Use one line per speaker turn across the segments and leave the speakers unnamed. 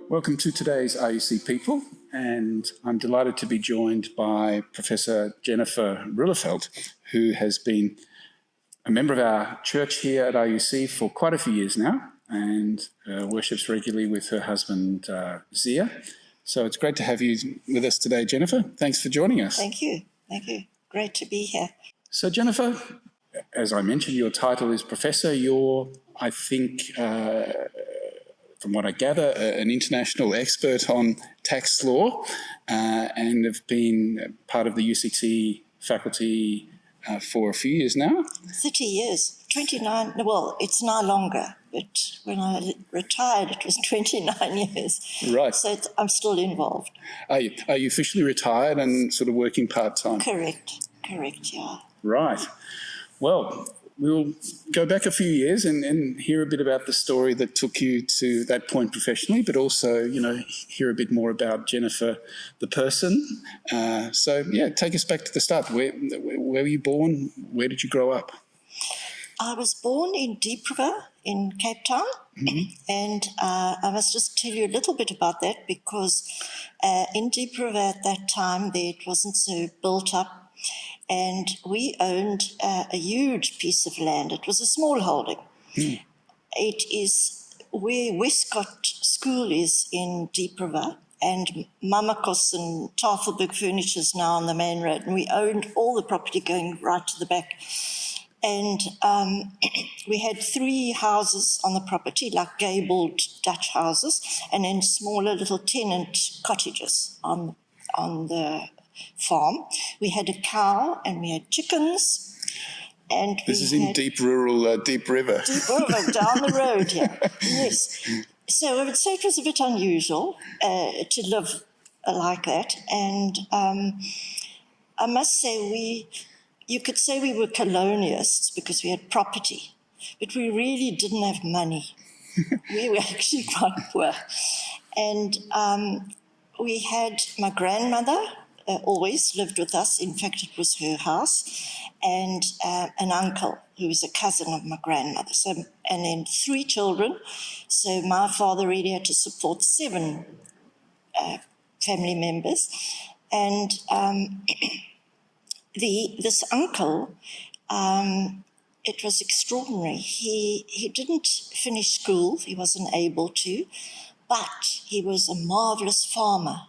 Welcome to today's RUC People, and I'm delighted to be joined by Professor Jennifer Roeleveld, who has been a member of our church here at RUC for quite a few years now, and worships regularly with her husband, Zia. So it's great to have you with us today, Jennifer. Thanks for joining us.
Thank you. Thank you. Great to be here.
So, Jennifer, as I mentioned, your title is Professor. You're, I think, from what I gather, an international expert on tax law and have been part of the UCT faculty for a few years now.
30 years, 29, well, it's no longer, but when I retired, it was 29 years.
Right.
So I'm still involved.
Are you officially retired and sort of working part-time?
Correct, yeah.
Right. Well, we'll go back a few years and hear a bit about the story that took you to that point professionally, but also, hear a bit more about Jennifer, the person. So, take us back to the start. Where were you born? Where did you grow up?
I was born in Deep River in Cape Town, and I must just tell you a little bit about that because in Deep River at that time, it wasn't so built up. And we owned a huge piece of land. It was a small holding. It is where Westcott School is in Deep River, and Mamakos and Tafelberg Furniture is now on the main road. And we owned all the property going right to the back. And we had 3 houses on the property, like gabled Dutch houses, and then smaller little tenant cottages on the farm. We had a cow and we had chickens. And
this is in deep rural, Deep River.
Deep River, down the road here. Yes. So I would say it was a bit unusual to live like that. And I must say you could say we were colonialists because we had property, but we really didn't have money. We were actually quite poor. And we had my grandmother always lived with us. In fact, it was her house, and an uncle who was a cousin of my grandmother. So, and then 3 children. So my father really had to support 7 family members. And this uncle, it was extraordinary. He didn't finish school. He wasn't able to, but he was a marvelous farmer.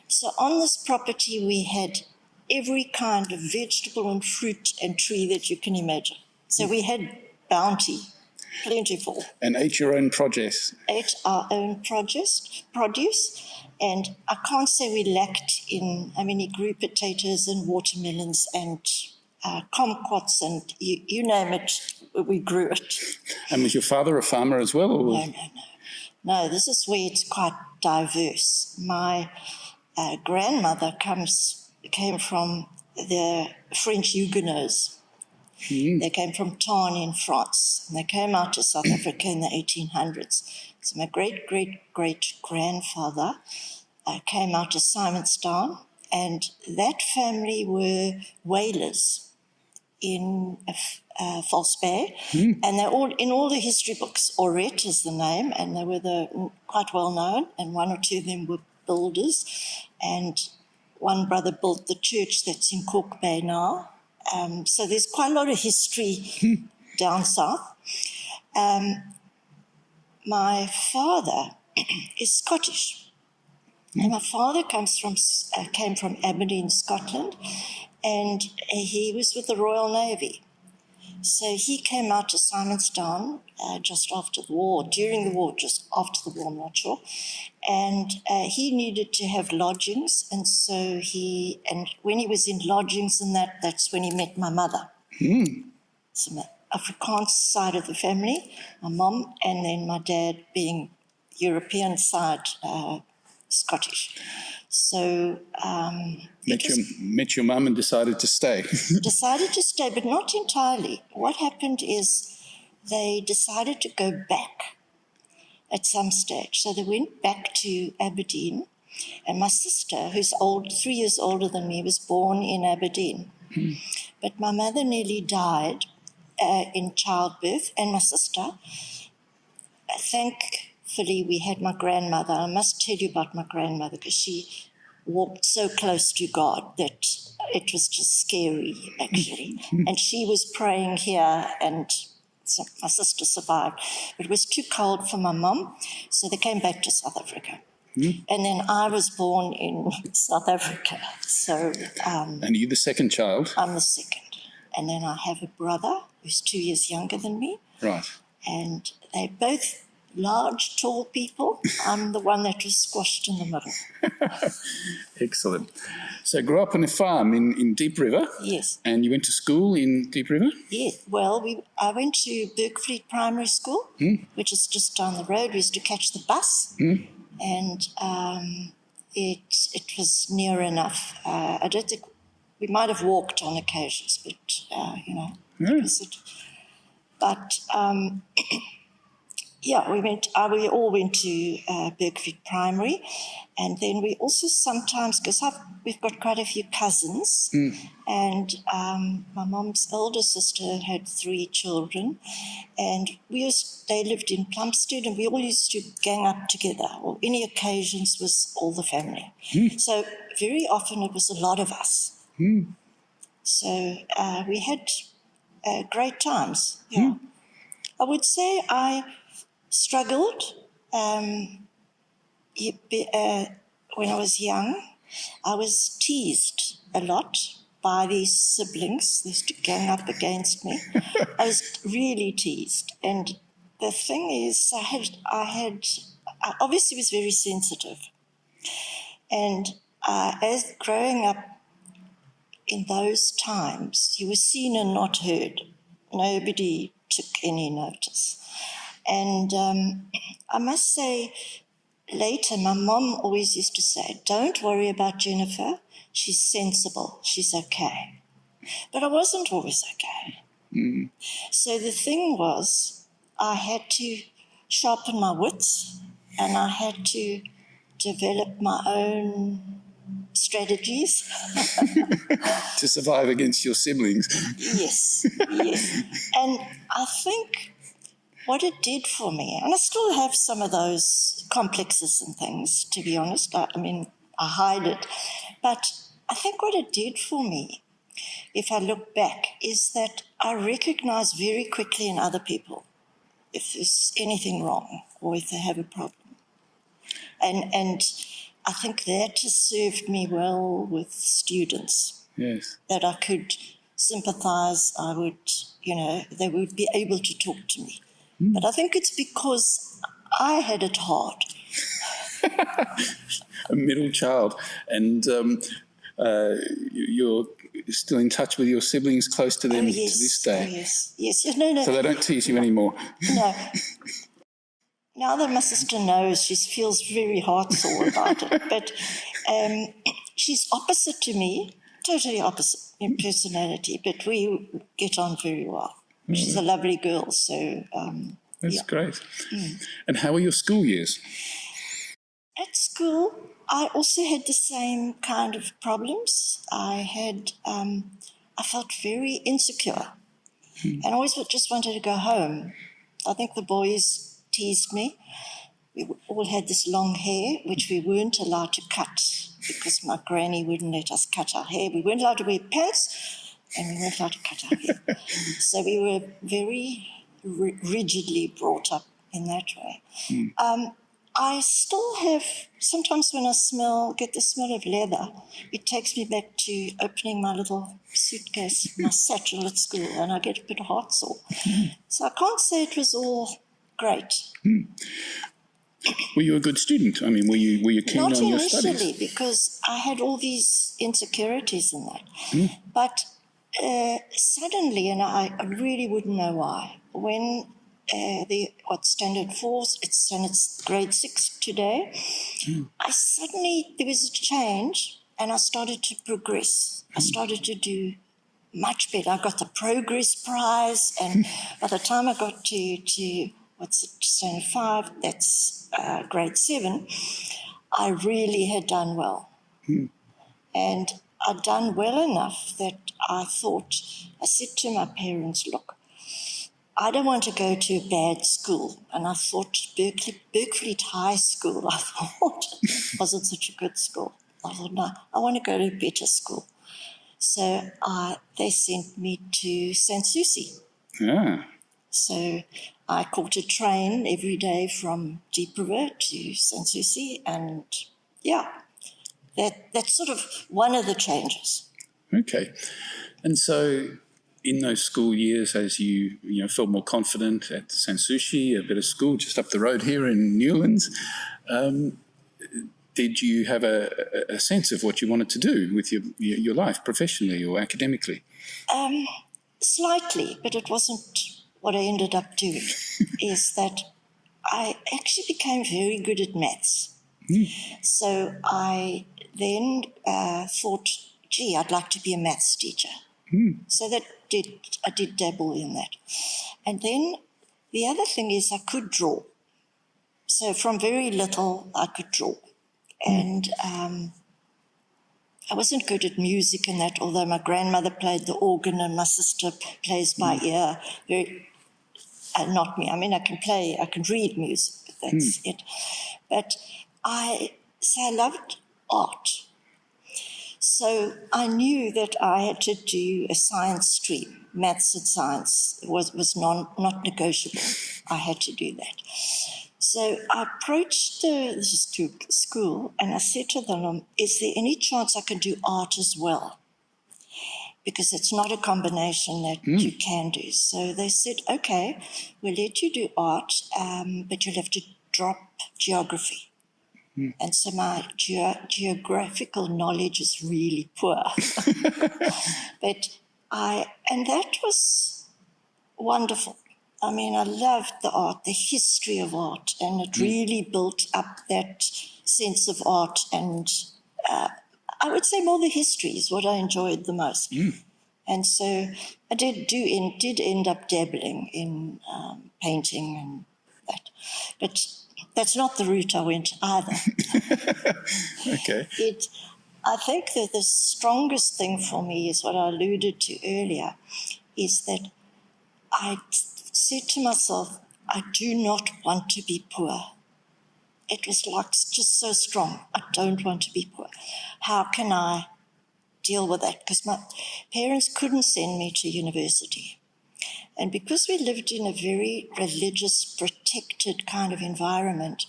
So on this property, we had every kind of vegetable and fruit and tree that you can imagine. So we had bounty, plentiful.
And ate your own produce.
Ate our own produce. And I can't say we lacked he grew potatoes and watermelons and kumquats and you name it, we grew it.
And was your father a farmer as well? Or?
No, this is where it's quite diverse. My grandmother came from the French Huguenots. They came from Tarn in France, and they came out to South Africa in the 1800s. So my great-great-grandfather came out to Simonstown, and that family were whalers in False Bay, and they're all in all the history books. Auret is the name, and they were quite well known, and 1 or 2 of them were builders, and one brother built the church that's in Cork Bay now. So there's quite a lot of history down south. My father is Scottish, and my father came from Aberdeen, Scotland, and he was with the Royal Navy. So he came out to Simonstown just after the war, during the war, just after the war, I'm not sure. And he needed to have lodgings. And so when he was in lodgings and that's when he met my mother. So my Afrikaans side of the family, my mom, and then my dad being European side, Scottish. So
met your mum and decided to stay.
Decided to stay, but not entirely. What happened is they decided to go back. at some stage. So they went back to Aberdeen, and my sister, who's 3 years older than me, was born in Aberdeen. But my mother nearly died in childbirth, and my sister. Thankfully, we had my grandmother. I must tell you about my grandmother because she walked so close to God that it was just scary, actually. And she was praying here, and so my sister survived. But it was too cold for my mum, so they came back to South Africa. And then I was born in South Africa. So,
and are you the second child?
I'm the second. And then I have a brother who's 2 years younger than me.
Right.
And they're both large, tall people. I'm the one that was squashed in the middle.
Excellent. So grew up on a farm in Deep River?
Yes.
And you went to school in Deep River?
Yeah. Well, I went to Bergfleet Primary School, which is just down the road. We used to catch the bus. And it was near enough. I don't think we might have walked on occasions, but that was it. But yeah, we all went to Bergfleet Primary, and then we also sometimes, because we've got quite a few cousins, and my mom's elder sister had 3 children, and they lived in Plumstead, and we all used to gang up together, or any occasions was all the family. So very often it was a lot of us. So we had great times. Yeah, I would say I struggled when I was young. I was teased a lot by these siblings. They used to gang up against me. I was really teased, and the thing is, I obviously was very sensitive, and as growing up in those times, you were seen and not heard. Nobody took any notice. And I must say, later, my mom always used to say, don't worry about Jennifer. She's sensible. She's okay. But I wasn't always okay. So the thing was, I had to sharpen my wits, and I had to develop my own strategies.
To survive against your siblings.
Yes. And I think what it did for me, and I still have some of those complexes and things, to be honest. I hide it. But I think what it did for me, if I look back, is that I recognize very quickly in other people if there's anything wrong or if they have a problem. And I think that has served me well with students.
Yes.
That I could sympathize, they would be able to talk to me. But I think it's because I had it hard.
A middle child. And you're still in touch with your siblings, close to them to this day?
Oh, yes. No.
So they don't tease you anymore?
No. Now that my sister knows, she feels very heart-sore about it. But she's opposite to me, totally opposite in personality, but we get on very well. She's a lovely girl, so...
That's great. And how were your school years?
At school, I also had the same kind of problems. I felt very insecure, and I always just wanted to go home. I think the boys teased me. We all had this long hair, which we weren't allowed to cut because my granny wouldn't let us cut our hair. We weren't allowed to wear pants, and we weren't allowed to cut our hair. So we were very rigidly brought up in that way. I still have, sometimes when I get the smell of leather, it takes me back to opening my little suitcase, my satchel at school, and I get a bit heartsore. So I can't say it was all great.
Were you a good student? I mean, were you keen on your studies?
Not initially, because I had all these insecurities in that. But suddenly, and I really wouldn't know why, when standard 4, it's grade 6 today, there was a change, and I started to progress. I started to do much better. I got the progress prize, and by the time I got to what's it, standard 5, that's grade 7, I really had done well. And I'd done well enough that I said to my parents, look, I don't want to go to a bad school. And I thought Berkeley High School, I thought, wasn't such a good school. I thought, no, I want to go to a better school. So they sent me to Sanssouci.
Yeah.
So I caught a train every day from Deep River to Sanssouci, and that's sort of one of the changes.
Okay. And so in those school years, as you felt more confident at Sanssouci, a better school just up the road here in Newlands, did you have a sense of what you wanted to do with your life, professionally or academically?
Slightly, but it wasn't what I ended up doing, is that I actually became very good at maths. So I then thought, gee, I'd like to be a maths teacher. So I did dabble in that. And then the other thing is I could draw. So from very little, I could draw. And I wasn't good at music and that, although my grandmother played the organ and my sister plays by ear. Not me. I mean, I can read music, but that's it. But I loved art. So I knew that I had to do a science stream. Maths and science was not negotiable. I had to do that. So I approached the school and I said to them, is there any chance I can do art as well? Because it's not a combination that you can do. So they said, okay, we'll let you do art, but you'll have to drop geography. And so my geographical knowledge is really poor. And that was wonderful. I mean, I loved the art, the history of art, and it really built up that sense of art. And I would say more the history is what I enjoyed the most. And so I did end up dabbling in painting and that. But that's not the route I went either.
Okay.
I think that the strongest thing for me is what I alluded to earlier, is that I said to myself, I do not want to be poor. It was like just so strong. I don't want to be poor. How can I deal with that? Because my parents couldn't send me to university. And because we lived in a very religious, protected kind of environment,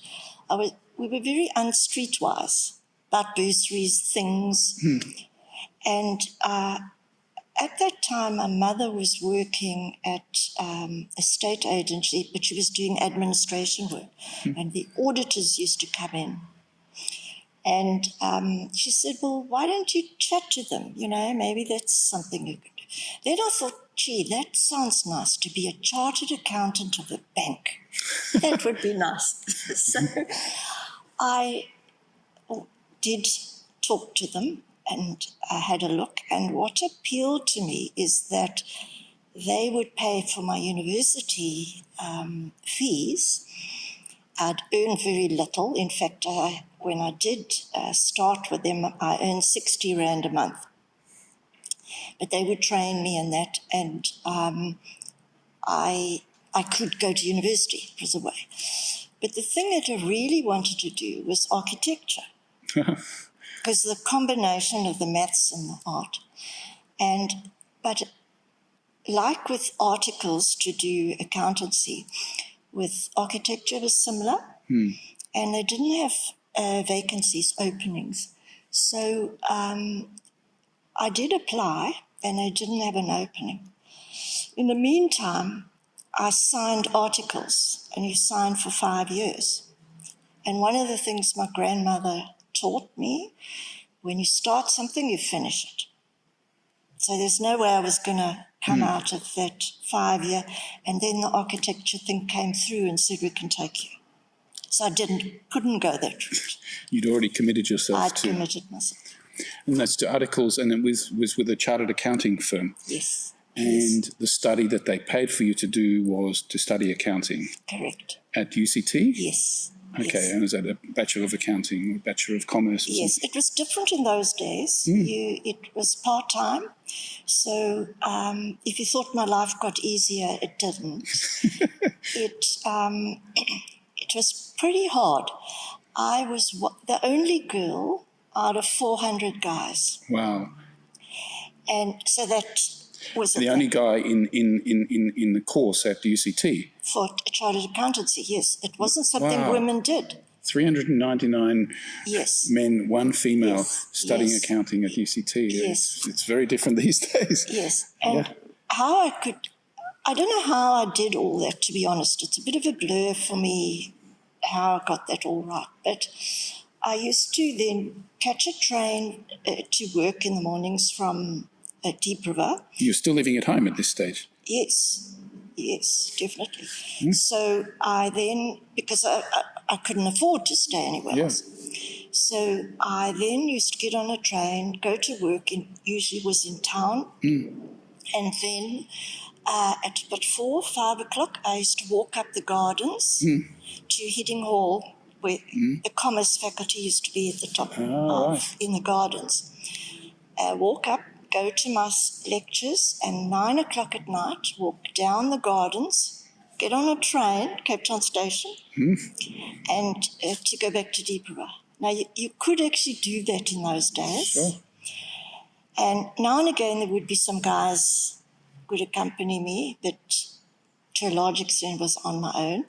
we were very unstreetwise about bursaries, things. And at that time, my mother was working at a state agency, but she was doing administration work. And the auditors used to come in. And she said, well, why don't you chat to them? Maybe that's something you could do. Then I thought, gee, that sounds nice, to be a chartered accountant of a bank. That would be nice. So I did talk to them and I had a look. And what appealed to me is that they would pay for my university fees. I'd earn very little. In fact, when I did start with them, I earned 60 Rand a month. But they would train me in that, and I could go to university. It was a way. But the thing that I really wanted to do was architecture, because the combination of the maths and the art. But like with articles to do accountancy, with architecture was similar, and they didn't have vacancies, openings. So I did apply, and they didn't have an opening. In the meantime, I signed articles, and you sign for 5 years. And one of the things my grandmother taught me, when you start something, you finish it. So there's no way I was going to come out of that 5 year. And then the architecture thing came through and said, we can take you. So I couldn't go that route.
You'd already committed yourself
I'd committed myself.
And that's to articles, and it was with a chartered accounting firm.
Yes.
And the study that they paid for you to do was to study accounting.
Correct.
At UCT?
Yes.
Okay,
yes.
and was that a Bachelor of Accounting, or Bachelor of Commerce or
Yes,
something?
it was different in those days. It was part-time. So if you thought my life got easier, it didn't. It was pretty hard. I was the only girl out of 400 guys.
Wow.
And so that was
The only guy in the course at UCT?
for chartered accountancy, yes. It wasn't something women did.
399 men, one female studying accounting at UCT.
Yes.
It's very different these days.
Yes. And I don't know how I did all that, to be honest. It's a bit of a blur for me how I got that all right. But I used to then catch a train to work in the mornings from Deep River.
You're still living at home at this stage?
Yes, definitely. So I then, because I couldn't afford to stay anywhere else, so I then used to get on a train, go to work, usually was in town, and then at about 4 or 5 o'clock, I used to walk up the gardens to Heading Hall, where the Commerce faculty used to be at the top in the gardens. Walk up, go to my lectures, and 9 o'clock at night, walk down the gardens, get on a train, Cape Town Station, and to go back to Deep River. Now, you could actually do that in those days.
Sure.
And now and again, there would be some guys who would accompany me, but to a large extent was on my own.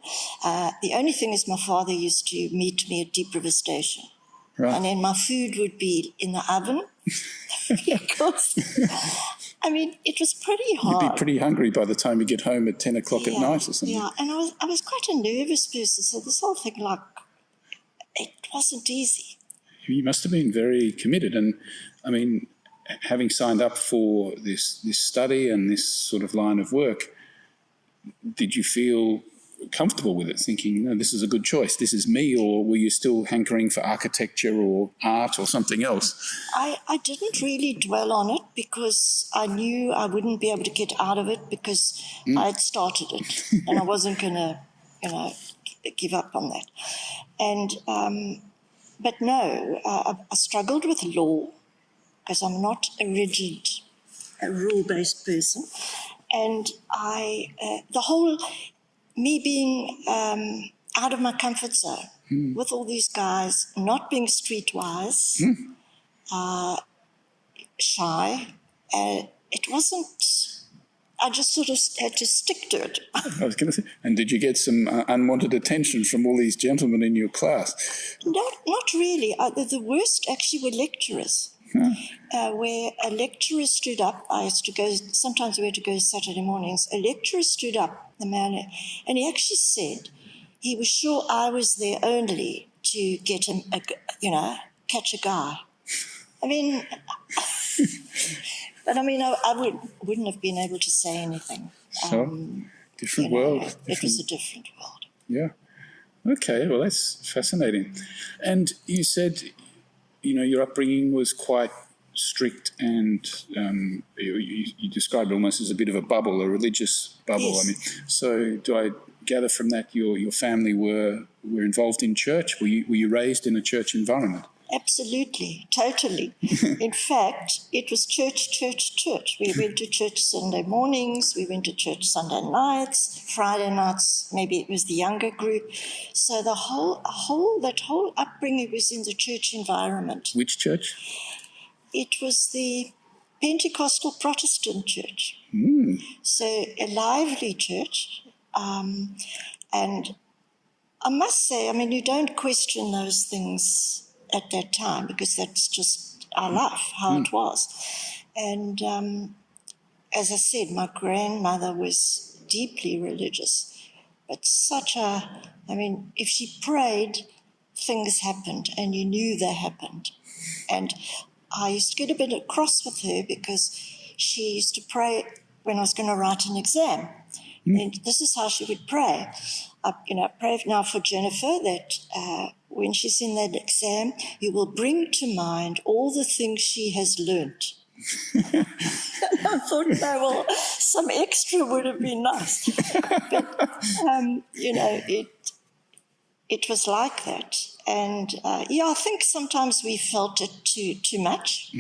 The only thing is my father used to meet me at Deep River Station.
Right.
And then my food would be in the oven because, I mean, it was pretty hard.
You'd be pretty hungry by the time you get home at 10 o'clock at night or something.
Yeah, and I was quite a nervous person, so this whole thing, it wasn't easy.
You must have been very committed. And, I mean, having signed up for this study and this sort of line of work, did you feel comfortable with it, thinking, no, this is a good choice, this is me, or were you still hankering for architecture or art or something else?
I didn't really dwell on it because I knew I wouldn't be able to get out of it because I had started it and I wasn't going to, give up on that. And, but no, I struggled with law because I'm not a rigid, rule-based person. And me being out of my comfort zone with all these guys, not being streetwise, shy, it wasn't, I just sort of had to stick to it.
I was going to say, and did you get some unwanted attention from all these gentlemen in your class?
Not really. The worst actually were lecturers. Where a lecturer stood up, I used to go, sometimes we had to go Saturday mornings, a lecturer stood up, the man, and he actually said he was sure I was there only to get him, catch a guy. I mean, but I mean, I wouldn't have been able to say anything.
Different world.
It was a different world.
Yeah. Okay, well, that's fascinating. And you said, your upbringing was quite strict, and you described it almost as a bit of a bubble, a religious bubble.
Yes.
I mean, so do I gather from that your family were involved in church? Were you raised in a church environment?
Absolutely, totally. In fact, it was church. We went to church Sunday mornings, we went to church Sunday nights, Friday nights, maybe it was the younger group. So that whole upbringing was in the church environment.
Which church?
It was the Pentecostal Protestant church. So a lively church. And I must say, I mean, you don't question those things at that time because that's just our life, how it was. And as I said, my grandmother was deeply religious, but if she prayed, things happened and you knew they happened. And I used to get a bit cross with her because she used to pray when I was going to write an exam. And this is how she would pray. I pray now for Jennifer that when she's in that exam, you will bring to mind all the things she has learnt I thought, no, well, some extra would have been nice. But, it was like that. And, I think sometimes we felt it too much.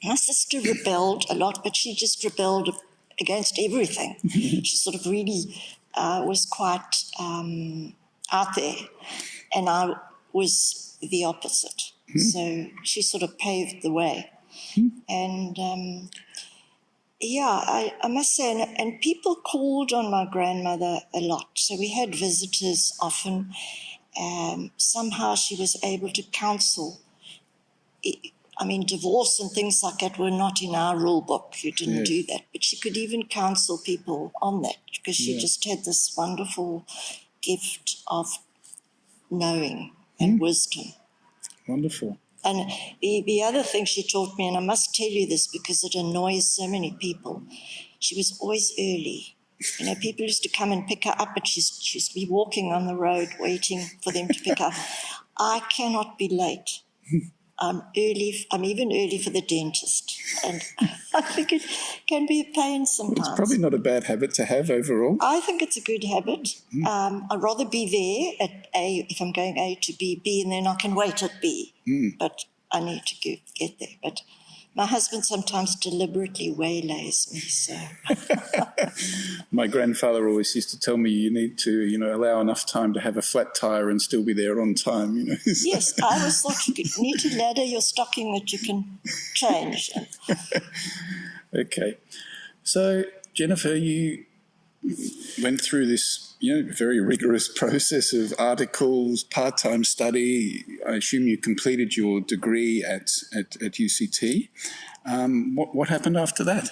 My sister rebelled a lot, but she just rebelled against everything. She sort of really was quite out there, and I was the opposite. So she sort of paved the way. And I must say, and people called on my grandmother a lot. So we had visitors often. Somehow she was able to counsel. I mean, divorce and things like that were not in our rule book. You didn't do that. But she could even counsel people on that because she just had this wonderful gift of knowing and wisdom.
Wonderful.
And the other thing she taught me, and I must tell you this because it annoys so many people, she was always early. People used to come and pick her up, and she used to be walking on the road waiting for them to pick her up. I cannot be late. I'm early. I'm even early for the dentist, and I think it can be a pain sometimes.
Well, it's probably not a bad habit to have overall.
I think it's a good habit. I'd rather be there at A if I'm going A to B, and then I can wait at B. But I need to get there. But my husband sometimes deliberately waylays me. So
my grandfather always used to tell me you need to, allow enough time to have a flat tire and still be there on time.
Yes, I always thought you need to ladder your stocking that you can change.
Okay, so Jennifer, you went through this, very rigorous process of articles, part-time study. I assume you completed your degree at UCT. What happened after that?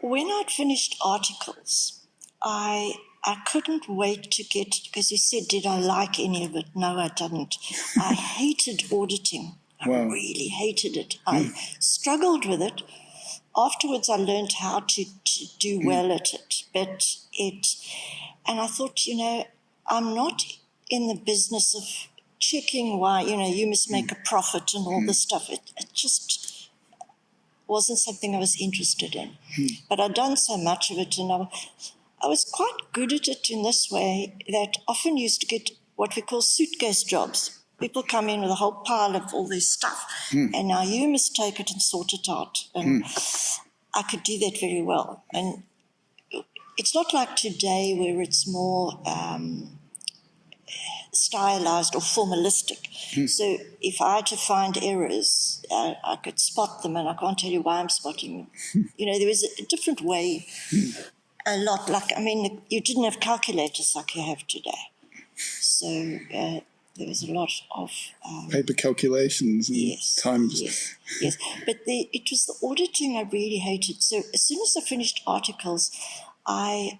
When I'd finished articles, I couldn't wait to get, because you said, did I like any of it? No, I didn't. I hated auditing. I really hated it. I struggled with it. Afterwards, I learned how to do well at it. And I thought, I'm not in the business of checking why, you must make a profit and all this stuff. It just wasn't something I was interested in. But I'd done so much of it, and I was quite good at it in this way that often used to get what we call suitcase jobs. People come in with a whole pile of all this stuff, and now you must take it and sort it out. And I could do that very well. And it's not like today where it's more stylized or formalistic. So if I had to find errors, I could spot them, and I can't tell you why I'm spotting them. There was a different way, a lot. You didn't have calculators like you have today. So there was a lot of
paper calculations and times.
Yes. But it was the auditing I really hated. So as soon as I finished articles, I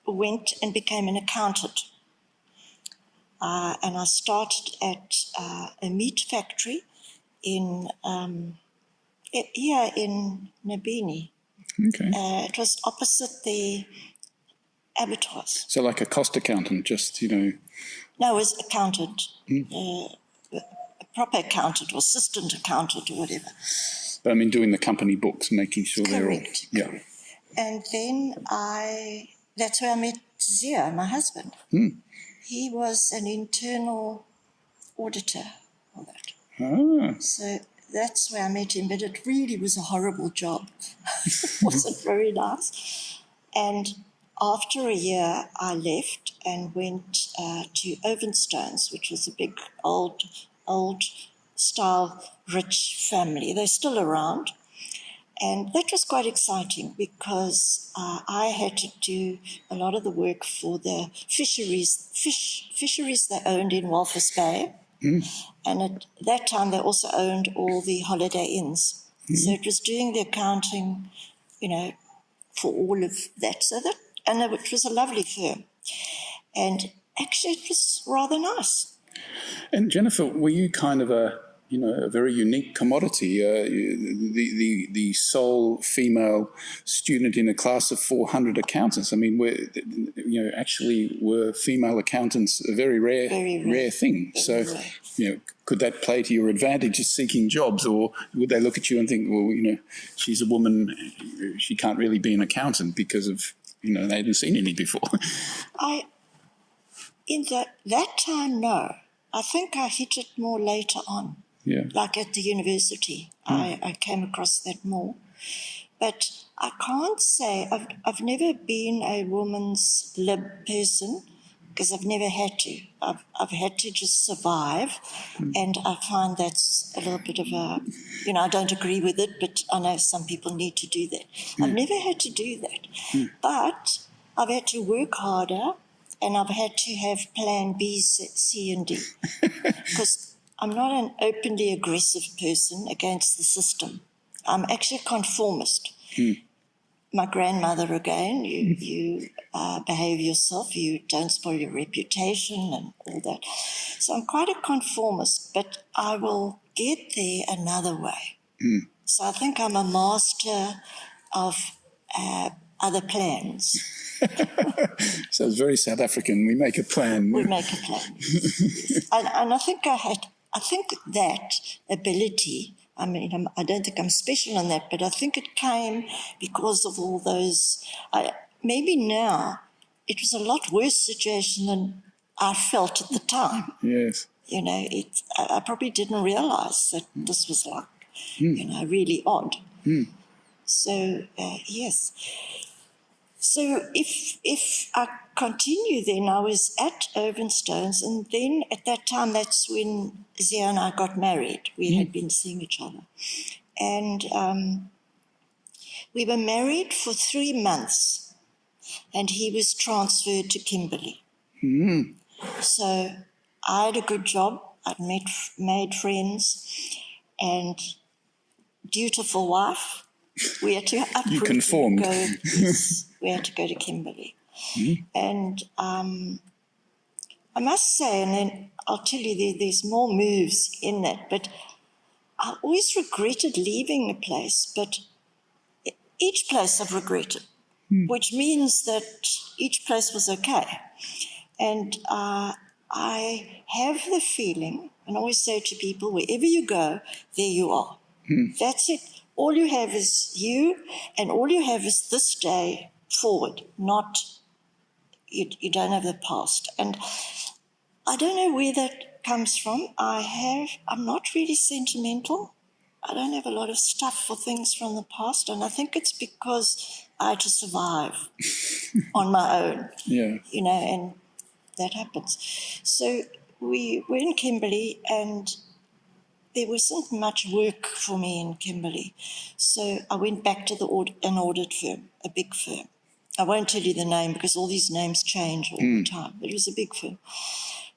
went and became an accountant. And I started at a meat factory in Nabini.
Okay.
It was opposite the abattoirs.
So like a cost accountant, just, No,
it was accountant. A proper accountant or assistant accountant or whatever.
But I mean doing the company books, making sure they're all...
Correct. And then that's where I met Zia, my husband. He was an internal auditor of that. So that's where I met him, but it really was a horrible job. It wasn't very nice. And after a year, I left and went to Ovenstones, which was a big, old style, rich family. They're still around. And that was quite exciting because I had to do a lot of the work for the fisheries they owned in Walvis Bay. And at that time, they also owned all the Holiday Inns. So it was doing the accounting, for all of that. And it was a lovely firm. And actually, it was rather nice.
And Jennifer, were you kind of a very unique commodity, the sole female student in a class of 400 accountants? I mean, actually were female accountants a very rare thing. Very rare. could that play to your advantage as seeking jobs, or would they look at you and think, well, she's a woman, she can't really be an accountant because of, they hadn't seen any before?
In that time, no. I think I hit it more later on.
Yeah.
Like at the university, I came across that more. But I can't say, I've never been a woman's lib person, because I've never had to. I've had to just survive, and I find that's a little bit of a, I don't agree with it, but I know some people need to do that. I've never had to do that, but I've had to work harder, and I've had to have plan B, C, and D, because I'm not an openly aggressive person against the system. I'm actually a conformist. My grandmother again, you behave yourself, you don't spoil your reputation and all that. So I'm quite a conformist, but I will get there another way. So I think I'm a master of other plans.
So it's very South African. We make a plan.
We make a plan. Yes. And I think I think that ability, I mean, I don't think I'm special in that, but I think it came because of all those. Maybe now it was a lot worse situation than I felt at the time.
Yes.
I probably didn't realize that this was like, really odd. So, yes. So if I continue then, I was at Ovenstones, and then at that time, that's when Zia and I got married. We had been seeing each other. And we were married for 3 months, and he was transferred to Kimberley. So I had a good job. I'd made friends, and dutiful wife. We had to uproot.
You conformed.
Yes, we had to go to Kimberley. And I must say, and then I'll tell you, there's more moves in that, but I always regretted leaving a place, but each place I've regretted, which means that each place was okay. And I have the feeling, and I always say to people, wherever you go, there you are. That's it. All you have is you, and all you have is this day forward, not, you don't have the past. And I don't know where that comes from. I'm not really sentimental. I don't have a lot of stuff for things from the past, and I think it's because I had to survive on my own.
Yeah.
And that happens. So we were in Kimberley, and there wasn't much work for me in Kimberley. So I went back to an audit firm, a big firm. I won't tell you the name because all these names change all the time, but it was a big firm.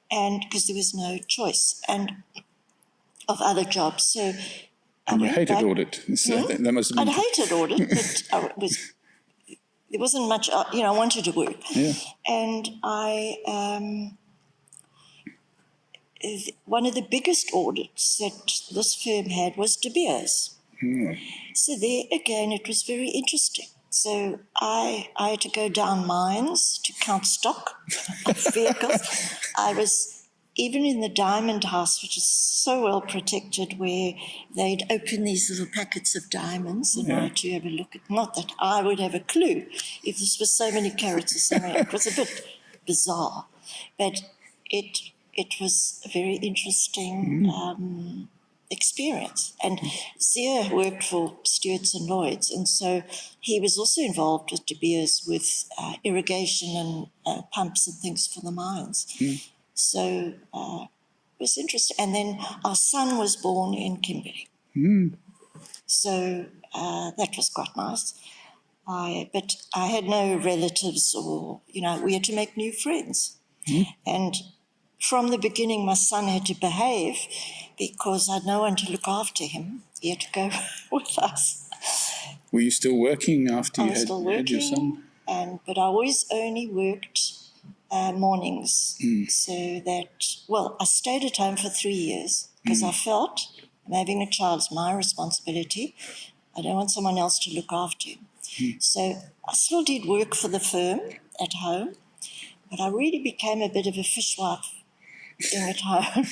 And because there was no choice and of other jobs. So
and you hated audit. So that must have been...
I hated audit, but there wasn't much, I wanted to work.
Yeah.
And one of the biggest audits that this firm had was De Beers. So there again, it was very interesting. So I had to go down mines to count stock of vehicles. I was even in the Diamond House, which is so well protected, where they'd open these little packets of diamonds, and I had to have a look at. Not that I would have a clue if this was so many carats or something. It was a bit bizarre, but it was a very interesting experience. And Zia worked for Stewart's and Lloyd's, and so he was also involved with De Beers with irrigation and pumps and things for the mines. So it was interesting. And then our son was born in Kimberley. So that was quite nice. But I had no relatives or, we had to make new friends. And from the beginning, my son had to behave because I had no one to look after him. He had to go with us.
Were you still working after you had your son?
But I always only worked mornings. So that, I stayed at home for 3 years because I felt having a child is my responsibility. I don't want someone else to look after him. So I still did work for the firm at home, but I really became a bit of a fishwife being at home.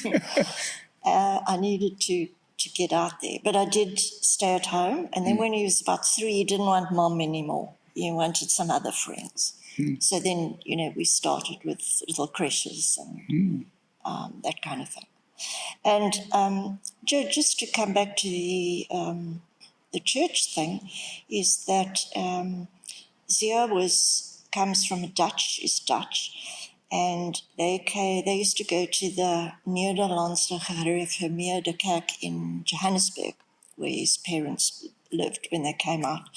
I needed to get out there. But I did stay at home. And then when he was about 3, he didn't want mom anymore. He wanted some other friends. So then, we started with little creches and that kind of thing. And Joe, just to come back to the church thing, is that Zia comes from is Dutch, and they used to go to the Nederlandse Gereformeerde Kerk in Johannesburg, where his parents lived when they came out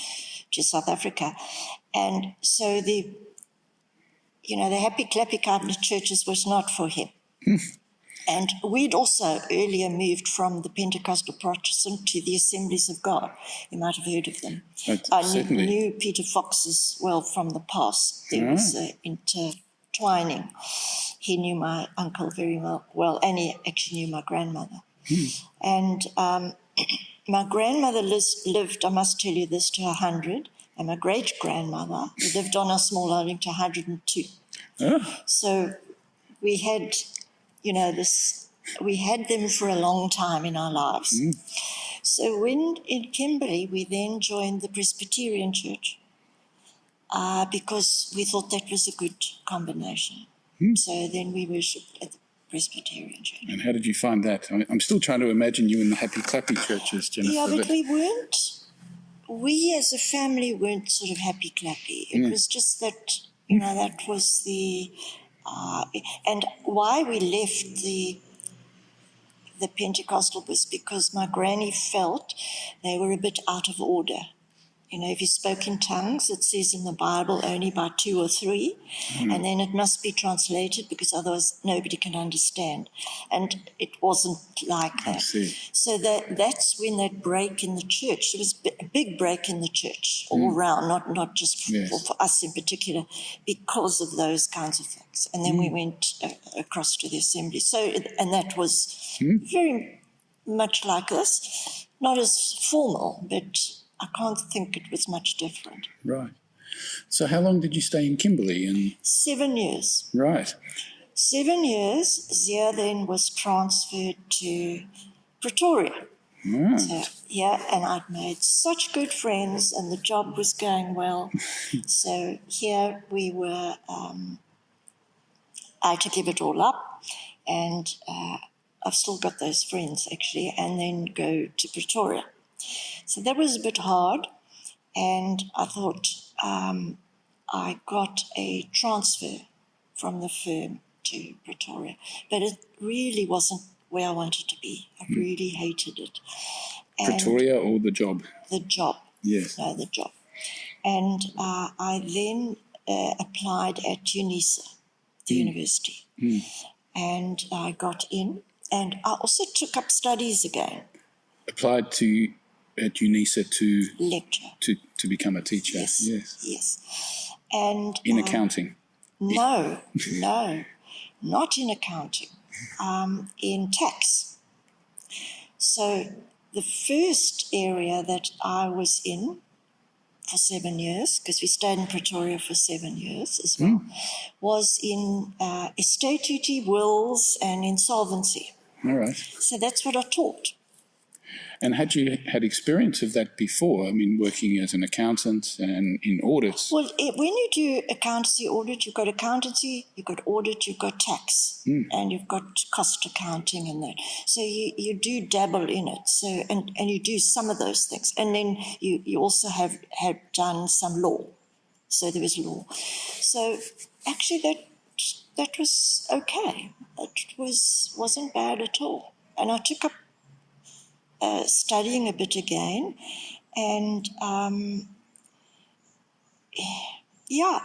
to South Africa. And so the happy clappy kind of churches was not for him. And we'd also earlier moved from the Pentecostal Protestant to the Assemblies of God. You might have heard of them. I knew Peter Fox as well from the past. There was intertwining. He knew my uncle very well, and he actually knew my grandmother. And my grandmother lived, I must tell you this, to 100, and my great-grandmother lived on a small island to 102. So we had... we had them for a long time in our lives. So when in Kimberley, we then joined the Presbyterian Church because we thought that was a good combination. So then we worshipped at the Presbyterian Church.
And how did you find that? I'm still trying to imagine you in the happy clappy churches, Jennifer.
Yeah, but we as a family weren't sort of happy clappy. It was just that, that was the... and why we left the Pentecostal was because my granny felt they were a bit out of order. If you spoke in tongues, it says in the Bible only by 2 or 3, and then it must be translated because otherwise nobody can understand. And it wasn't like that.
I see.
So that's when that break in the church, there was a big break in the church all round, not just for us in particular, because of those kinds of things. And then we went across to the assembly. So, and that was very much like this, not as formal, but I can't think it was much different.
Right. So how long did you stay in Kimberley?
7 years.
Right.
7 years. Zia then was transferred to Pretoria. So, and I'd made such good friends and the job was going well. So here we were, I had to give it all up, and I've still got those friends actually, and then go to Pretoria. So that was a bit hard, and I thought I got a transfer from the firm to Pretoria, but it really wasn't where I wanted to be. I really hated it. And
Pretoria or the job?
The job.
Yes.
No, the job. And I then applied at UNISA, the university, and I got in, and I also took up studies again.
Applied at UNISA to
lecture,
to become a teacher.
Yes. And
in accounting.
No, not in accounting. In tax. So the first area that I was in for 7 years, because we stayed in Pretoria for 7 years as well, was in estate duty, wills, and insolvency.
All right.
So that's what I taught.
And had you had experience of that before? I mean, working as an accountant and in audits?
Well, when you do accountancy audit, you've got accountancy, you've got audit, you've got tax, and you've got cost accounting and that. So you do dabble in it. So and you do some of those things. And then you also have done some law. So there was law. So actually that was okay. It wasn't bad at all. And I took up studying a bit again, and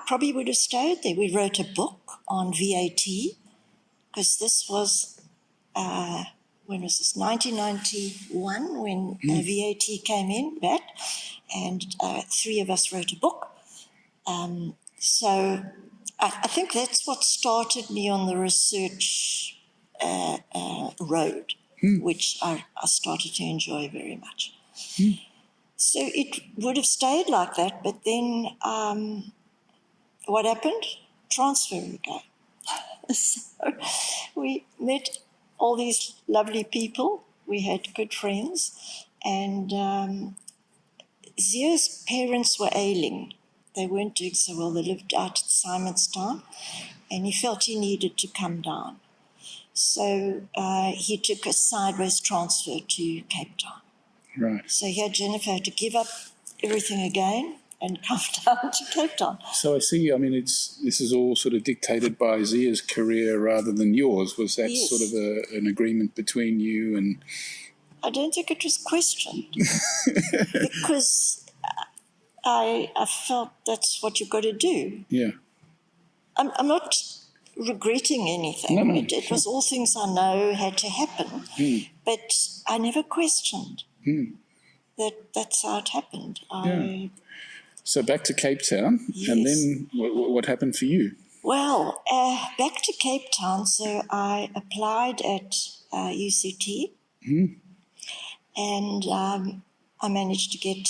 probably would have stayed there. We wrote a book on VAT, because this was, when was this? 1991, when VAT came in, VAT, and 3 of us wrote a book. So I think that's what started me on the research road, which I started to enjoy very much. So it would have stayed like that, but then what happened? Transfer again. So we met all these lovely people. We had good friends, and Zia's parents were ailing. They weren't doing so well. They lived out at Simonstown, and he felt he needed to come down. So he took a sideways transfer to Cape Town.
Right.
So here Jennifer had to give up everything again and come down to Cape Town.
So I see, I mean, this is all sort of dictated by Zia's career rather than yours. Was that
Yes.
sort of an agreement between you and...
I don't think it was questioned because I felt that's what you've got to do.
Yeah.
I'm not regretting anything.
No,
It was all things I know had to happen, but I never questioned that's how it happened.
So back to Cape Town, and then what happened for you?
Well, back to Cape Town. So I applied at UCT, and I managed to get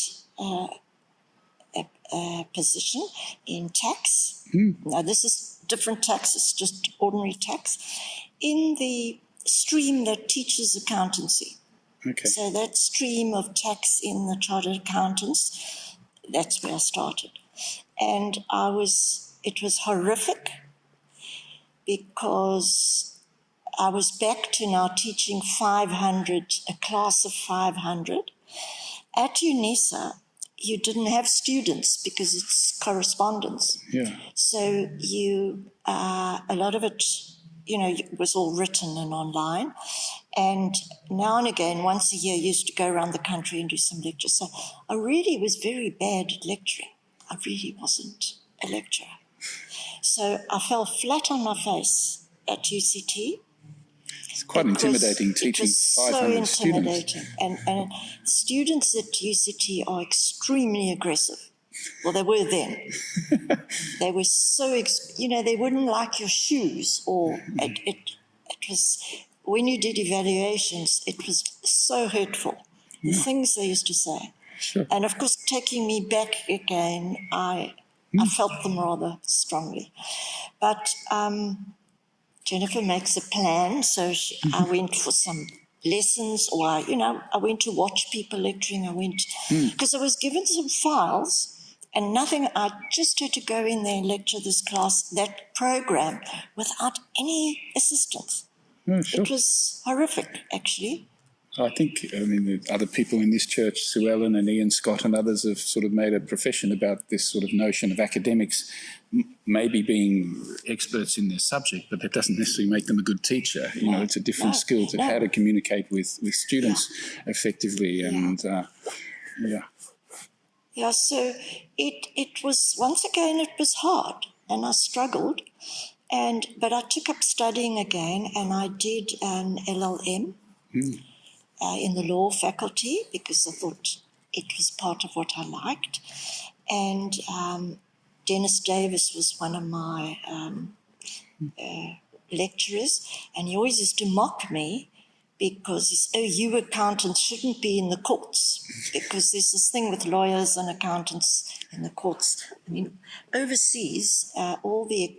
a position in tax. Now, this is different tax, it's just ordinary tax, in the stream that teaches accountancy.
Okay.
So that stream of tax in the chartered accountants, that's where I started. And it was horrific because I was back to now teaching 500, a class of 500. At UNISA, you didn't have students because it's correspondence.
Yeah.
So a lot of it, was all written and online. And now and again, once a year, I used to go around the country and do some lectures. So I really was very bad at lecturing. I really wasn't a lecturer. So I fell flat on my face at UCT.
It's quite intimidating teaching 500
so intimidating.
students.
And students at UCT are extremely aggressive. Well, they were then. They were so, they wouldn't like your shoes, or it was, when you did evaluations, it was so hurtful, the things they used to say.
Sure.
And of course, taking me back again, I felt them rather strongly. But Jennifer makes a plan, so I went for some lessons, or I went to watch people lecturing. I went because I was given some files and nothing. I just had to go in there and lecture this class, that program, without any assistance.
Oh, sure.
It was horrific, actually.
I think, the other people in this church, Sue Ellen and Ian Scott and others, have sort of made a profession about this sort of notion of academics maybe being experts in their subject, but that doesn't necessarily make them a good teacher. It's a different skill to how to communicate with students effectively. And,
Yeah, so it was, once again, it was hard, and I struggled. But I took up studying again, and I did an LLM. In the law faculty, because I thought it was part of what I liked. And Dennis Davis was one of my lecturers, and he always used to mock me because he said, you accountants shouldn't be in the courts, because there's this thing with lawyers and accountants in the courts. Overseas, all the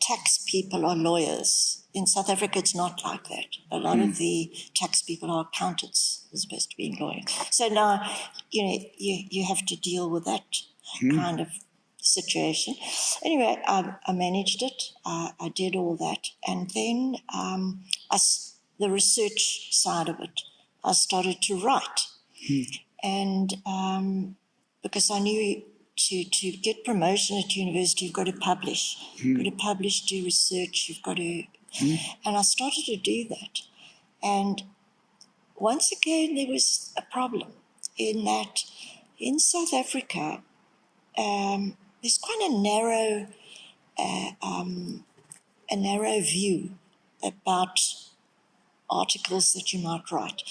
tax people are lawyers. In South Africa, it's not like that. A lot of the tax people are accountants as opposed to being lawyers. So now, you have to deal with that kind of situation. Anyway, I managed it. I did all that. And then the research side of it, I started to write. And because I knew to get promotion at university, you've got to publish. You've got to publish, do research, you've got to... And I started to do that. And once again, there was a problem in that in South Africa, there's quite a narrow view about articles that you might write.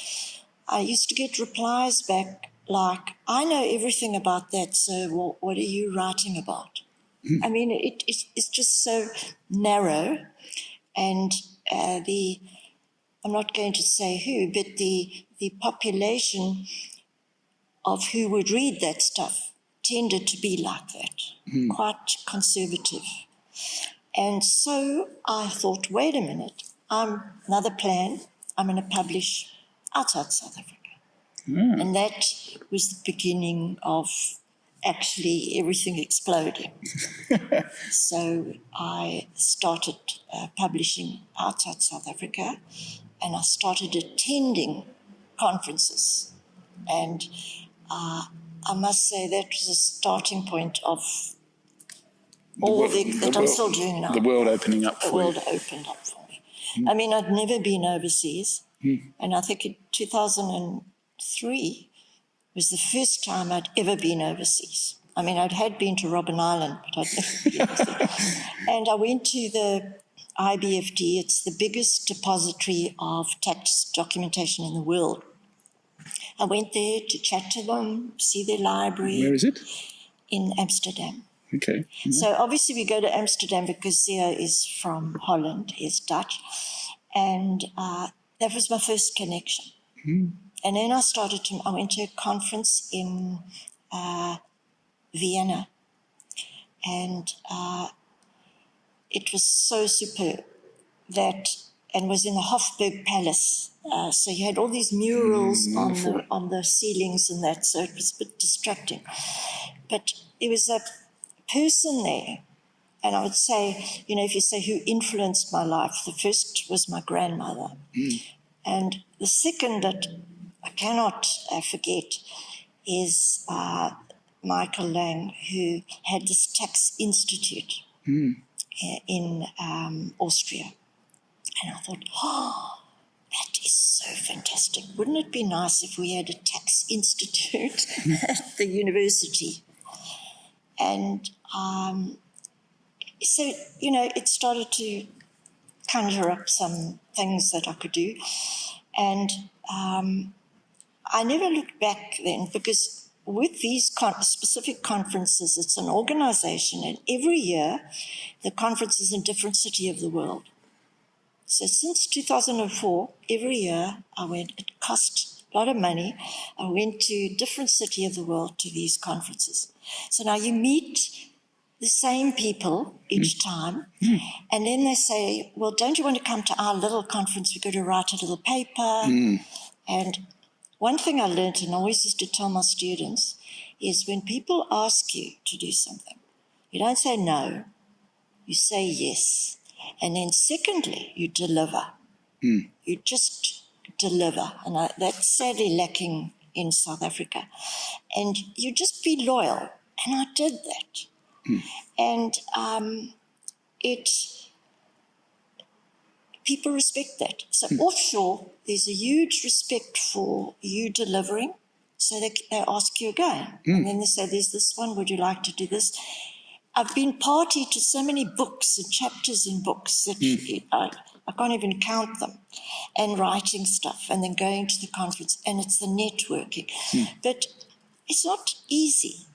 I used to get replies back like, I know everything about that, so what are you writing about? It's just so narrow. And I'm not going to say who, but the population of who would read that stuff tended to be like that, quite conservative. And so I thought, wait a minute, another plan, I'm going to publish outside South Africa. And that was the beginning of actually everything exploding. So I started publishing outside South Africa, and I started attending conferences. And I must say that was a starting point of all that I'm still doing now.
The world opening up for you.
The world opened up for me. I mean, I'd never been overseas. And I think in 2003 was the first time I'd ever been overseas. I mean, had been to Robben Island, but I'd never been overseas. And I went to the IBFD. It's the biggest depository of tax documentation in the world. I went there to chat to them, see their library.
Where is it?
In Amsterdam.
Okay.
So obviously we go to Amsterdam because Theo is from Holland, he's Dutch. And that was my first connection. And then I went to a conference in Vienna. And it was so superb and was in the Hofburg Palace. So you had all these murals on the ceilings and that, so it was a bit distracting. But there was a person there, and I would say, if you say who influenced my life, the first was my grandmother. And the second that I cannot forget is Michael Lang, who had this tax institute in Austria. And I thought, that is so fantastic. Wouldn't it be nice if we had a tax institute at the university? And so, it started to conjure up some things that I could do. And I never looked back then, because with these specific conferences, it's an organization, and every year the conference is in a different city of the world. So since 2004, every year I went. It cost a lot of money. I went to a different city of the world to these conferences. So now you meet the same people each time, and then they say, well, don't you want to come to our little conference? We're going to write a little paper. And one thing I learned, and I always used to tell my students, is when people ask you to do something, you don't say no, you say yes. And then secondly, you deliver. You just deliver. And that's sadly lacking in South Africa. And you just be loyal. And I did that. And people respect that. So offshore, there's a huge respect for you delivering. So they ask you again. And then they say, there's this one, would you like to do this? I've been party to so many books and chapters in books that I can't even count them, and writing stuff, and then going to the conference, and it's the networking. But it's not easy.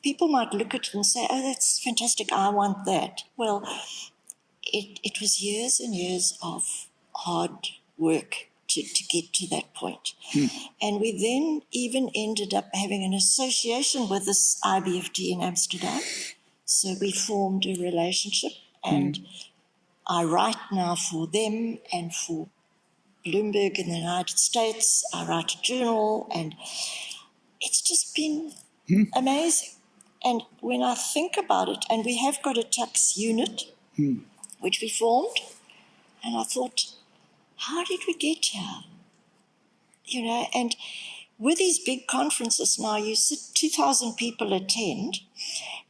People might look at it and say, oh, that's fantastic, I want that. Well, it was years and years of hard work to get to that point. And we then even ended up having an association with this IBFD in Amsterdam. So we formed a relationship, and I write now for them and for Bloomberg in the United States. I write a journal, and it's just been amazing. And when I think about it, and we have got a tax unit, which we formed, and I thought, how did we get here? And with these big conferences now, you sit, 2,000 people attend,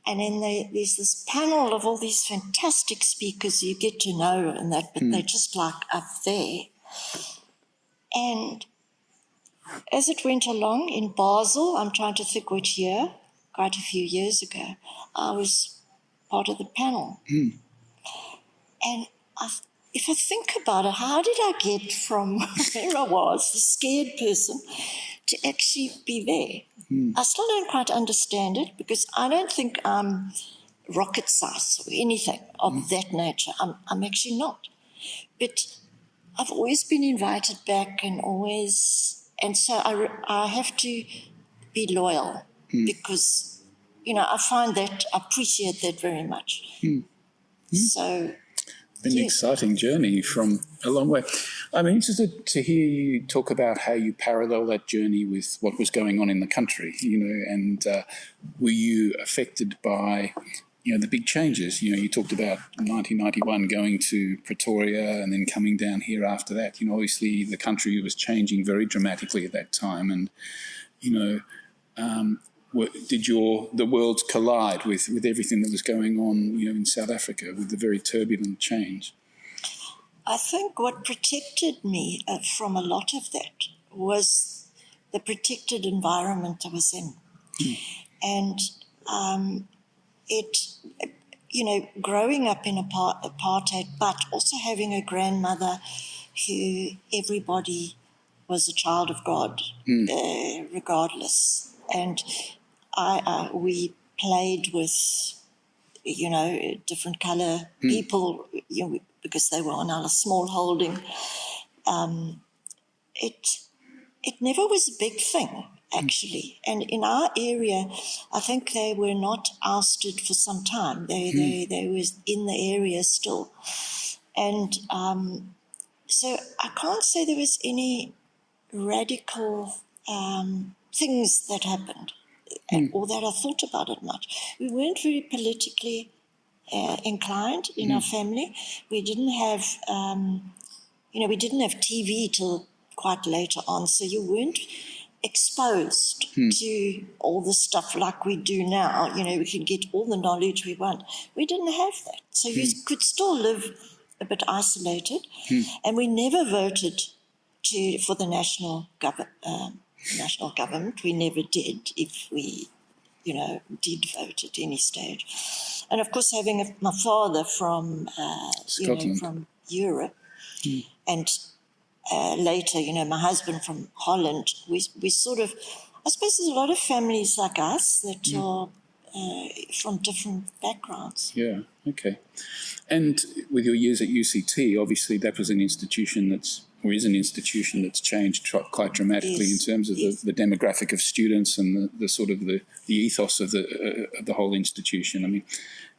and then there's this panel of all these fantastic speakers you get to know and that, but they're just like up there. And as it went along in Basel, I'm trying to think which year, quite a few years ago, I was part of the panel. And if I think about it, how did I get from where I was, the scared person, to actually be there? I still don't quite understand it, because I don't think I'm rocket science or anything of that nature. I'm actually not. But I've always been invited back, and so I have to be loyal, because, I find that, I appreciate that very much. So
been an exciting journey from a long way. I'm interested to hear you talk about how you parallel that journey with what was going on in the country, and were you affected by, the big changes? You talked about 1991 going to Pretoria and then coming down here after that. Obviously the country was changing very dramatically at that time, and, did the worlds collide with everything that was going on, in South Africa with the very turbulent change?
I think what protected me from a lot of that was the protected environment I was in. And growing up in apartheid, but also having a grandmother who everybody was a child of God, regardless. And we played with, different colour people, because they were on our small holding. It never was a big thing, actually. And in our area, I think they were not ousted for some time. They were in the area still. And so I can't say there was any radical things that happened, or that I thought about it much. We weren't very politically inclined in our family. We didn't have, we didn't have TV till quite later on, so you weren't exposed to all the stuff like we do now. We can get all the knowledge we want. We didn't have that, so you could still live a bit isolated. And we never voted for the national government. We never did, if we did vote at any stage. And of course, having my father from from Europe, and later, my husband from Holland, we sort of, I suppose there's a lot of families like us that are from different backgrounds.
Yeah, okay. And with your years at UCT, obviously that was an institution is an institution that's changed quite dramatically in terms of the demographic of students and the sort of the ethos of the whole institution. I mean,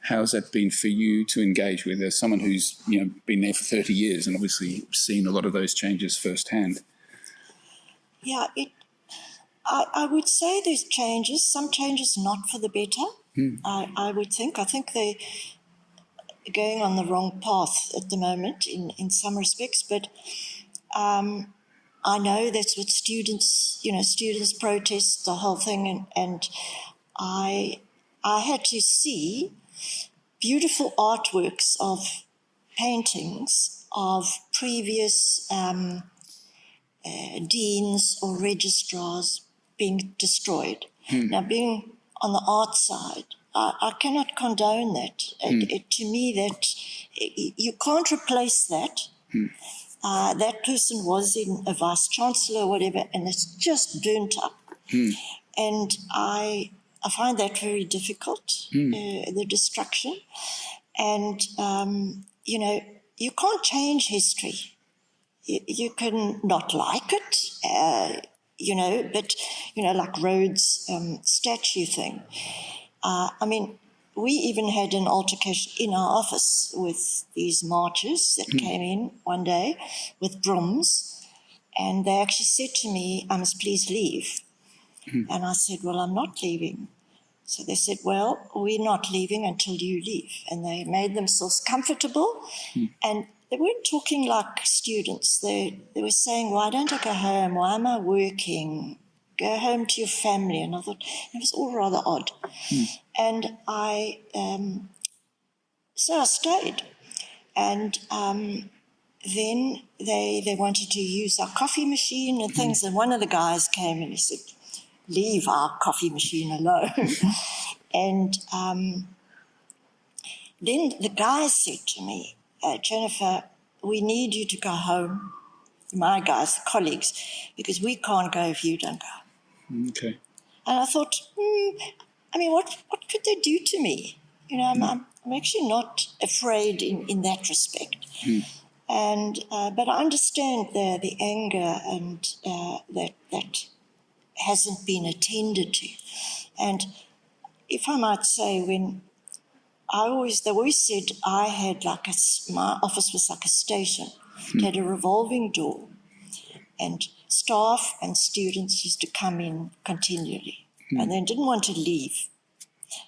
how's that been for you to engage with as someone who's been there for 30 years and obviously seen a lot of those changes firsthand?
Yeah, I would say there's changes. Some changes not for the better. I would think. I think they're going on the wrong path at the moment in some respects, but I know that's what students protest, the whole thing, and I had to see beautiful artworks of paintings of previous deans or registrars being destroyed. Now, being on the art side, I cannot condone that. To me, that you can't replace that. That person was in a vice-chancellor or whatever, and it's just burnt up. And I find that very difficult, the destruction. And, you can't change history. You can not like it, but, like Rhodes' statue thing. I mean, we even had an altercation in our office with these marchers that came in one day with brooms, and they actually said to me, "I must please leave." And I said, "Well, I'm not leaving." So they said, "Well, we're not leaving until you leave." And they made themselves comfortable, and they weren't talking like students. They were saying, "Why don't I go home? Why am I working? Go home to your family." And I thought, it was all rather odd. And so I stayed. And then they wanted to use our coffee machine and things. And one of the guys came and he said, "Leave our coffee machine alone." And then the guy said to me, "Jennifer, we need you to go home." My guys, the colleagues, because we can't go if you don't go.
Okay.
And I thought, what could they do to me? I'm actually not afraid in that respect. And but I understand the anger and that hasn't been attended to. And if I might say, when they always said I had my office was like a station. It had a revolving door, and staff and students used to come in continually and then didn't want to leave.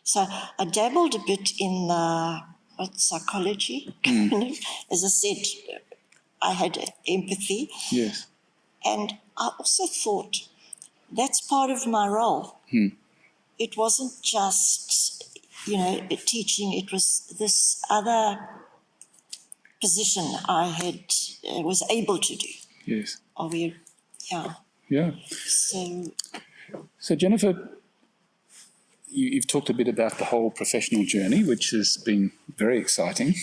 So I dabbled a bit in psychology. As I said, I had empathy.
Yes.
And I also thought that's part of my role. It wasn't just, teaching. It was this other position I was able to do.
Yes.
Yeah.
Yeah. So Jennifer, you've talked a bit about the whole professional journey, which has been very exciting.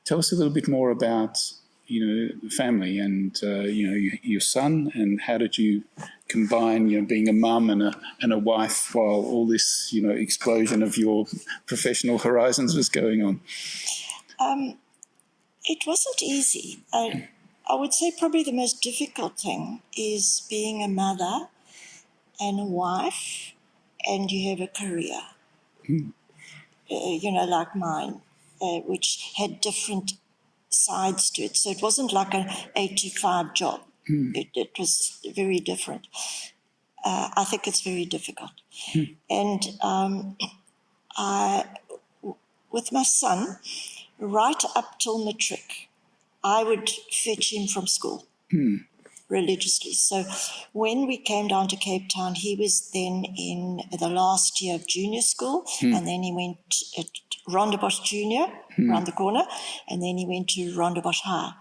Tell us a little bit more about, the family and, your son, and how did you combine, being a mum and a wife while all this, explosion of your professional horizons was going on?
It wasn't easy. I would say probably the most difficult thing is being a mother and a wife, and you have a career, like mine, which had different sides to it. So it wasn't like an 8 to 5 job. It was very different. I think it's very difficult. And with my son, right up till matric, I would fetch him from school religiously. So when we came down to Cape Town, he was then in the last year of junior school, and then he went at Rondebosch Junior, around the corner, and then he went to Rondebosch High.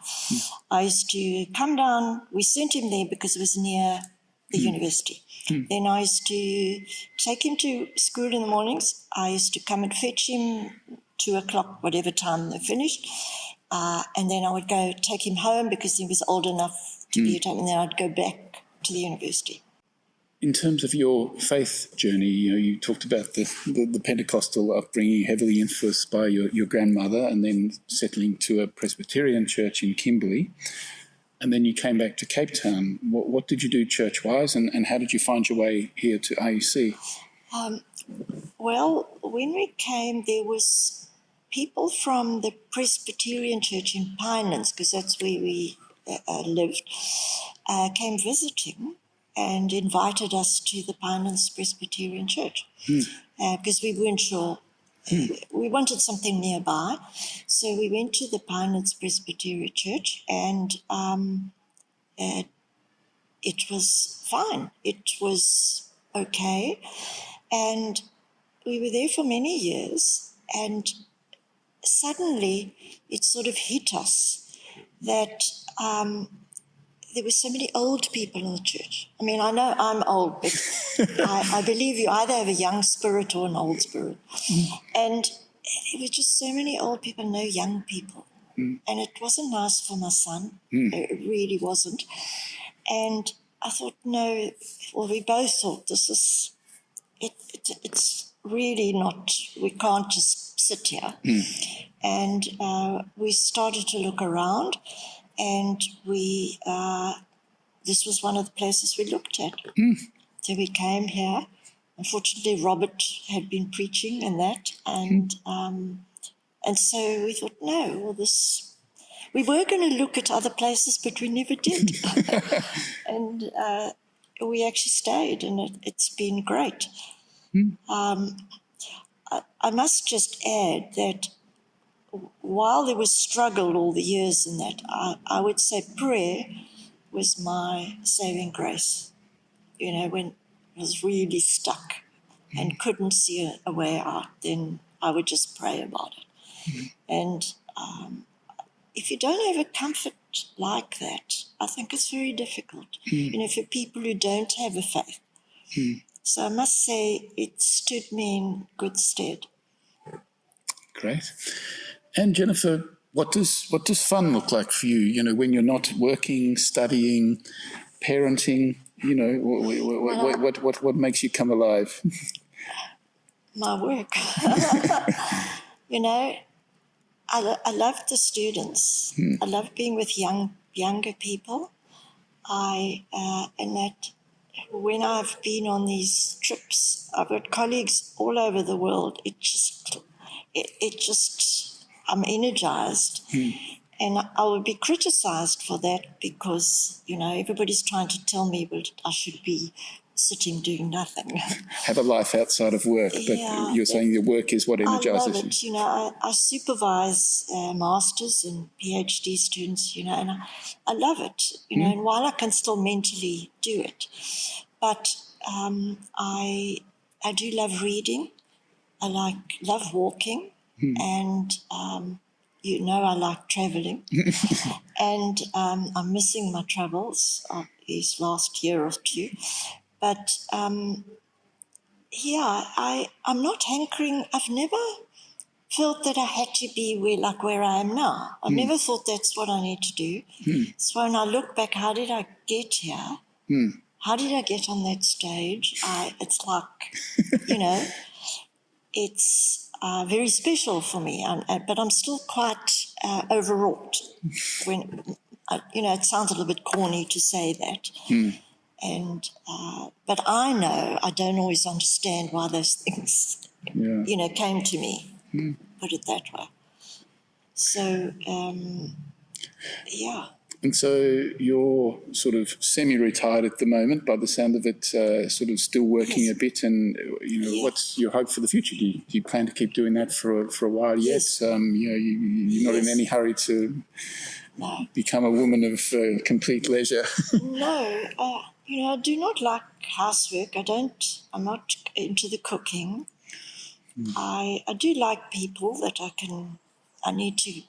I used to come down, we sent him there because it was near the university. Then I used to take him to school in the mornings. I used to come and fetch him 2 o'clock, whatever time they finished. And then I would go take him home because he was old enough to be at home, and then I'd go back to the university.
In terms of your faith journey, you talked about the Pentecostal upbringing, heavily influenced by your grandmother, and then settling to a Presbyterian church in Kimberley. And then you came back to Cape Town. What did you do church-wise, and how did you find your way here to RUC?
Well, when we came, there was people from the Presbyterian church in Pinelands, because that's where we lived, came visiting and invited us to the Pinelands Presbyterian Church because we weren't sure. We wanted something nearby. So we went to the Pinelands Presbyterian Church, and it was fine. It was okay. And we were there for many years, and suddenly it sort of hit us that there were so many old people in the church. I mean, I know I'm old, but I believe you either have a young spirit or an old spirit. And there were just so many old people, no young people. And it wasn't nice for my son. It really wasn't. And I thought, no, well, we both thought it's really not, we can't just sit here. And we started to look around, and this was one of the places we looked at. So we came here. Unfortunately, Robert had been preaching and that, and so we thought, no, well, we were going to look at other places, but we never did. And we actually stayed, and it's been great. I must just add that while there was struggle all the years in that, I would say prayer was my saving grace. When I was really stuck and couldn't see a way out, then I would just pray about it. And if you don't have a comfort like that, I think it's very difficult, for people who don't have a faith. So I must say it stood me in good stead.
Great. And Jennifer, what does fun look like for you? When you're not working, studying, parenting. What makes you come alive?
My work. I love the students. I love being with younger people. And that when I've been on these trips, I've got colleagues all over the world. it just, I'm energized. And I would be criticized for that because, everybody's trying to tell me, well, I should be sitting doing nothing.
Have a life outside of work, but you're saying your work is what energizes
you. I love it. I supervise masters and PhD students, and I love it, and while I can still mentally do it. But I do love reading. I love walking, and I like traveling. And I'm missing my travels these last year or two. But I'm not hankering. I've never felt that I had to be where I am now. I've never thought that's what I need to do. So when I look back, how did I get here? How did I get on that stage? It's like, it's very special for me, but I'm still quite overwrought. When it sounds a little bit corny to say that, and but I know I don't always understand why those things, came to me. Put it that way. So,
And so you're sort of semi-retired at the moment, by the sound of it, sort of still working a bit. And what's your hope for the future? Do you plan to keep doing that for a while yet?
Yes.
You're not in any hurry to become a woman of complete leisure.
No, I do not like housework. I'm not into the cooking. I do like people that I need to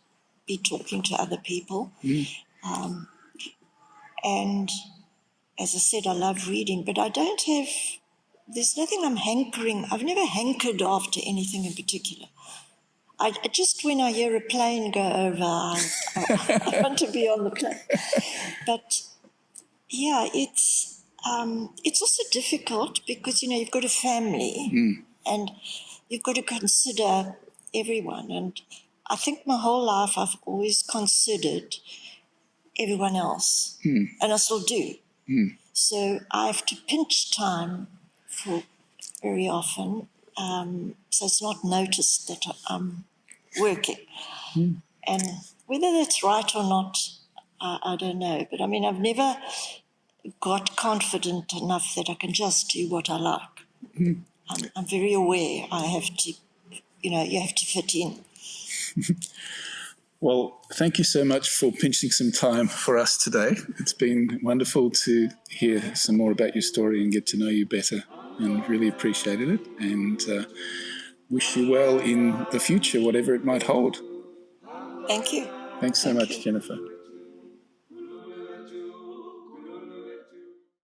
be talking to other people. And as I said, I love reading, but there's nothing I'm hankering. I've never hankered after anything in particular. I just, when I hear a plane go over, I want to be on the plane. But it's also difficult because, you've got a family and you've got to consider everyone. And I think my whole life I've always considered everyone else, and I still do. So I have to pinch time for very often, so it's not noticed that I'm working. And whether that's right or not, I don't know. But I've never got confident enough that I can just do what I like. I'm very aware I have to, you have to fit in.
Well, thank you so much for pinching some time for us today. It's been wonderful to hear some more about your story and get to know you better, and really appreciated it, and wish you well in the future, whatever it might hold.
Thank you.
Thanks so much, Jennifer.